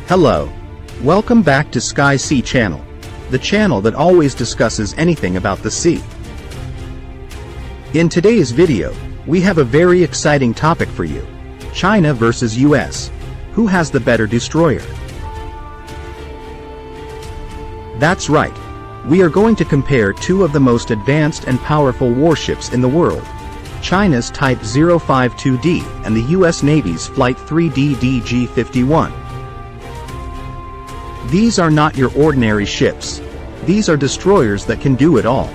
Hello. Welcome back to Sky Sea Channel, the channel that always discusses anything about the sea. In today's video, we have a very exciting topic for you. China versus US. Who has the better destroyer? That's right. We are going to compare two of the most advanced and powerful warships in the world. China's Type 052D and the US Navy's Flight 3D DG-51. These are not your ordinary ships. These are destroyers that can do it all.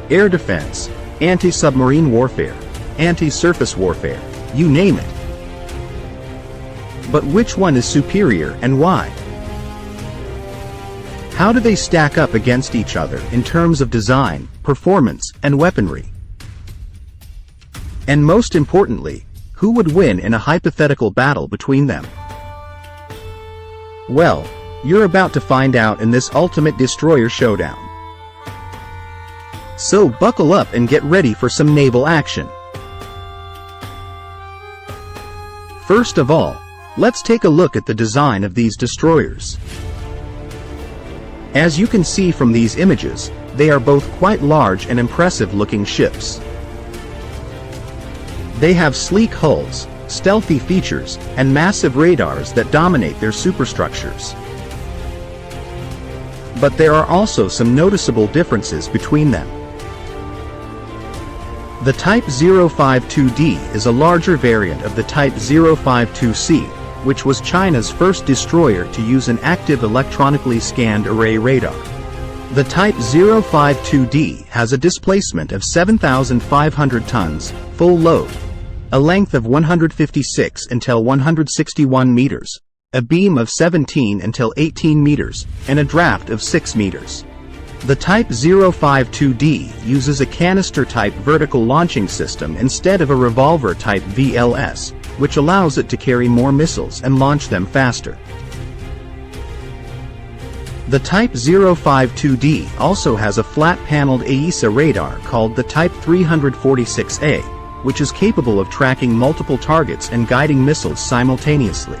Air defense, anti-submarine warfare, anti-surface warfare, you name it. But which one is superior and why? How do they stack up against each other in terms of design, performance, and weaponry? And most importantly, who would win in a hypothetical battle between them? Well, you're about to find out in this ultimate destroyer showdown. So buckle up and get ready for some naval action. First of all, let's take a look at the design of these destroyers. As you can see from these images, they are both quite large and impressive-looking ships. They have sleek hulls, stealthy features, and massive radars that dominate their superstructures. But there are also some noticeable differences between them. The Type 052D is a larger variant of the Type 052C, which was China's first destroyer to use an active electronically scanned array radar. The Type 052D has a displacement of 7,500 tons, full load, a length of 156 until 161 meters, a beam of 17 until 18 meters, and a draft of 6 meters. The Type 052D uses a canister-type vertical launching system instead of a revolver-type VLS, which allows it to carry more missiles and launch them faster. The Type 052D also has a flat-paneled AESA radar called the Type 346A, which is capable of tracking multiple targets and guiding missiles simultaneously.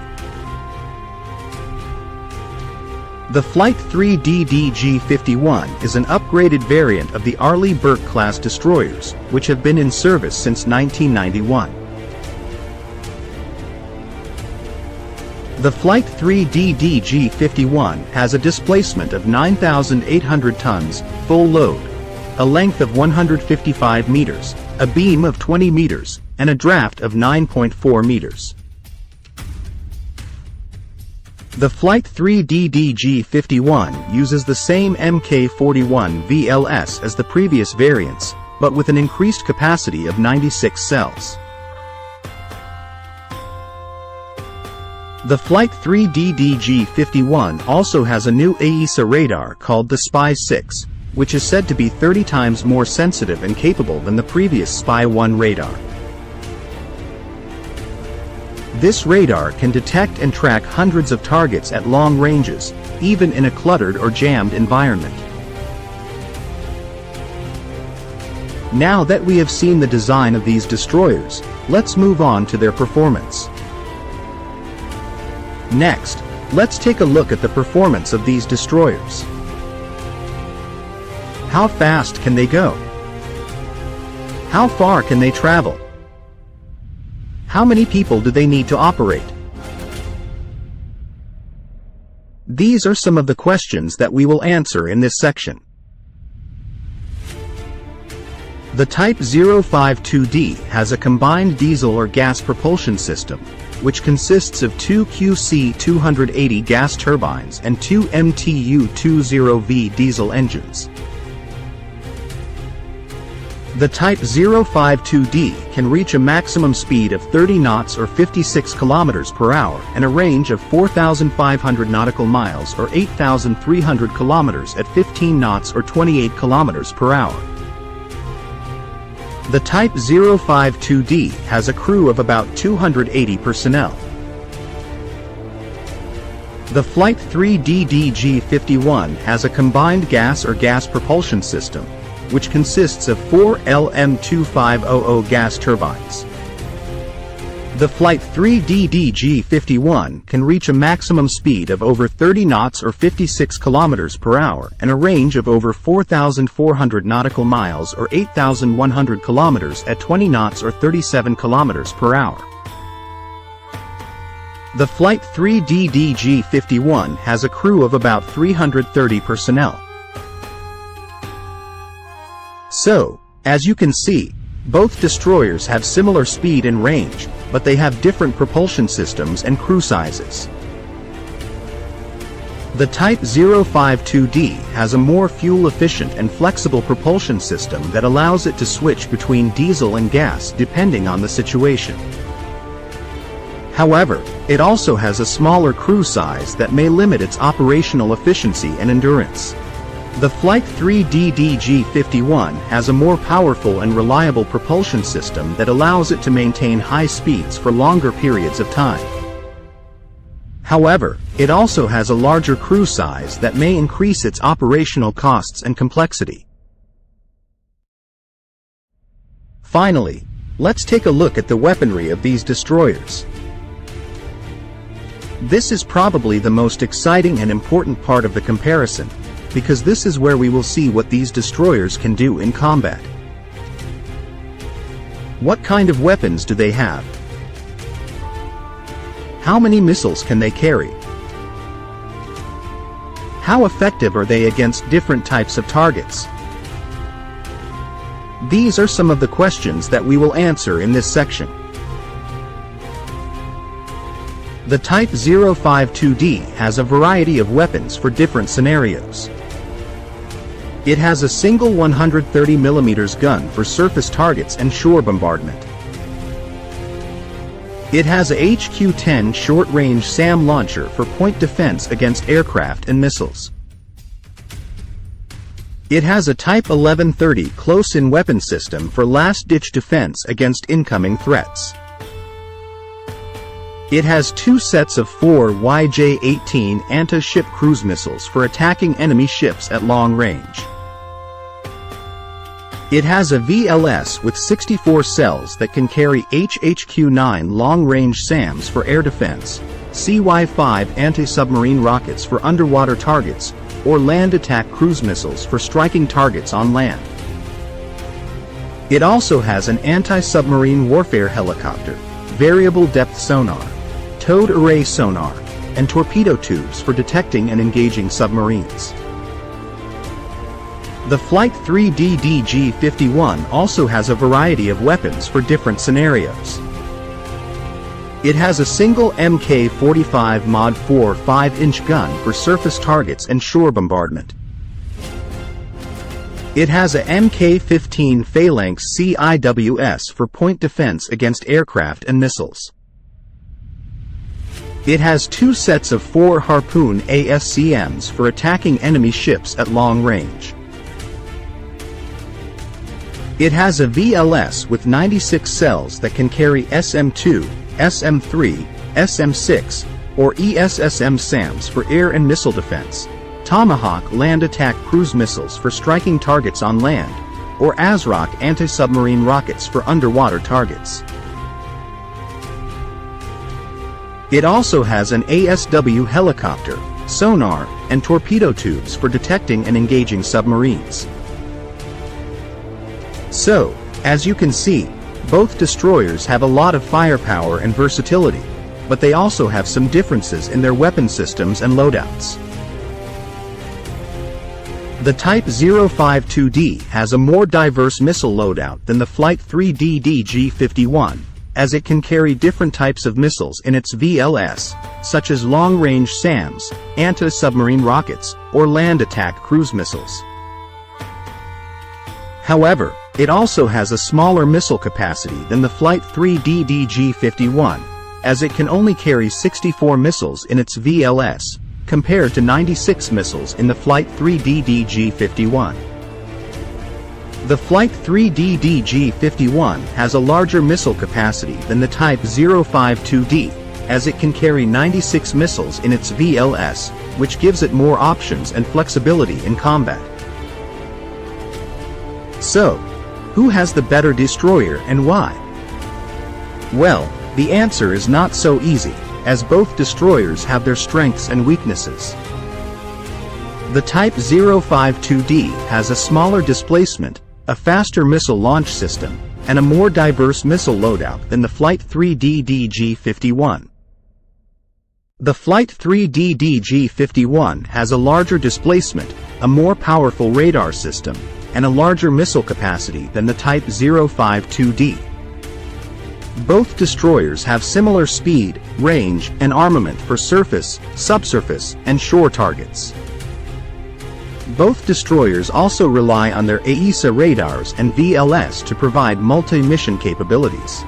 The Flight 3D DG-51 is an upgraded variant of the Arleigh Burke-class destroyers, which have been in service since 1991. The Flight 3D DG-51 has a displacement of 9,800 tons, full load, a length of 155 meters, a beam of 20 meters, and a draft of 9.4 meters. The Flight 3D DG-51 uses the same Mk41 VLS as the previous variants, but with an increased capacity of 96 cells. The Flight 3D DG-51 also has a new AESA radar called the SPY-6, which is said to be 30 times more sensitive and capable than the previous SPY-1 radar. This radar can detect and track hundreds of targets at long ranges, even in a cluttered or jammed environment. Now that we have seen the design of these destroyers, let's move on to their performance. Next, let's take a look at the performance of these destroyers. How fast can they go? How far can they travel? How many people do they need to operate? These are some of the questions that we will answer in this section. The Type 052D has a combined diesel or gas propulsion system, which consists of two QC280 gas turbines and two MTU-20V diesel engines. The Type 052D can reach a maximum speed of 30 knots or 56 kilometers per hour and a range of 4,500 nautical miles or 8,300 kilometers at 15 knots or 28 kilometers per hour. The Type 052D has a crew of about 280 personnel. The Flight 3D DG-51 has a combined gas or gas propulsion system, which consists of 4 LM2500 gas turbines. The Flight 3 DDG-51 can reach a maximum speed of over 30 knots or 56 kilometers per hour and a range of over 4,400 nautical miles or 8,100 kilometers at 20 knots or 37 kilometers per hour. The Flight 3 DDG-51 has a crew of about 330 personnel. So, as you can see, both destroyers have similar speed and range, but they have different propulsion systems and crew sizes. The Type 052D has a more fuel-efficient and flexible propulsion system that allows it to switch between diesel and gas depending on the situation. However, it also has a smaller crew size that may limit its operational efficiency and endurance. The Flight 3 DDG-51 has a more powerful and reliable propulsion system that allows it to maintain high speeds for longer periods of time. However, it also has a larger crew size that may increase its operational costs and complexity. Finally, let's take a look at the weaponry of these destroyers. This is probably the most exciting and important part of the comparison, because this is where we will see what these destroyers can do in combat. What kind of weapons do they have? How many missiles can they carry? How effective are they against different types of targets? These are some of the questions that we will answer in this section. The Type 052D has a variety of weapons for different scenarios. It has a single 130mm gun for surface targets and shore bombardment. It has a HQ-10 short-range SAM launcher for point defense against aircraft and missiles. It has a Type 1130 close-in weapon system for last-ditch defense against incoming threats. It has 2 sets of 4 YJ-18 anti-ship cruise missiles for attacking enemy ships at long range. It has a VLS with 64 cells that can carry HHQ-9 long-range SAMs for air defense, CY-5 anti-submarine rockets for underwater targets, or land attack cruise missiles for striking targets on land. It also has an anti-submarine warfare helicopter, variable depth sonar, towed array sonar, and torpedo tubes for detecting and engaging submarines. The Flight 3 DDG-51 also has a variety of weapons for different scenarios. It has a single Mk-45 Mod 4 5-inch gun for surface targets and shore bombardment. It has a Mk-15 Phalanx CIWS for point defense against aircraft and missiles. It has 2 sets of 4 Harpoon ASCMs for attacking enemy ships at long range. It has a VLS with 96 cells that can carry SM-2, SM-3, SM-6, or ESSM SAMs for air and missile defense, Tomahawk land attack cruise missiles for striking targets on land, or ASROC anti-submarine rockets for underwater targets. It also has an ASW helicopter, sonar, and torpedo tubes for detecting and engaging submarines. So, as you can see, both destroyers have a lot of firepower and versatility, but they also have some differences in their weapon systems and loadouts. The Type 052D has a more diverse missile loadout than the Flight 3 DDG-51, as it can carry different types of missiles in its VLS, such as long-range SAMs, anti-submarine rockets, or land attack cruise missiles. However, it also has a smaller missile capacity than the Flight 3 DDG-51, as it can only carry 64 missiles in its VLS, compared to 96 missiles in the Flight 3 DDG-51. The Flight 3 DDG-51 has a larger missile capacity than the Type 052D, as it can carry 96 missiles in its VLS, which gives it more options and flexibility in combat. So, who has the better destroyer and why? Well, The answer is not so easy, as both destroyers have their strengths and weaknesses. The Type 052D has a smaller displacement, a faster missile launch system, and a more diverse missile loadout than the Flight 3D DG-51. The Flight 3D DG-51 has a larger displacement, a more powerful radar system, and a larger missile capacity than the Type 052D. Both destroyers have similar speed, range, and armament for surface, subsurface, and shore targets. Both destroyers also rely on their AESA radars and VLS to provide multi-mission capabilities.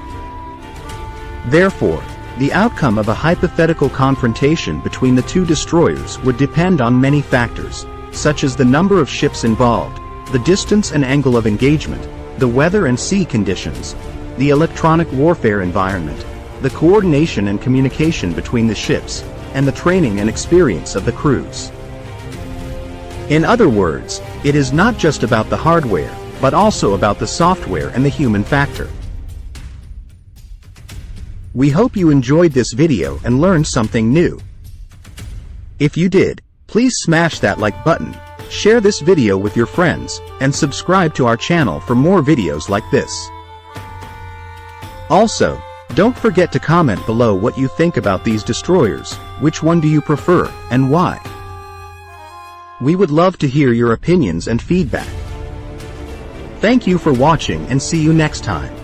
Therefore, the outcome of a hypothetical confrontation between the two destroyers would depend on many factors, such as the number of ships involved, the distance and angle of engagement, the weather and sea conditions, the electronic warfare environment, the coordination and communication between the ships, and the training and experience of the crews. In other words, it is not just about the hardware, but also about the software and the human factor. We hope you enjoyed this video and learned something new. If you did, please smash that like button, share this video with your friends, and subscribe to our channel for more videos like this. Also, don't forget to comment below what you think about these destroyers, which one do you prefer, and why? We would love to hear your opinions and feedback. Thank you for watching and see you next time.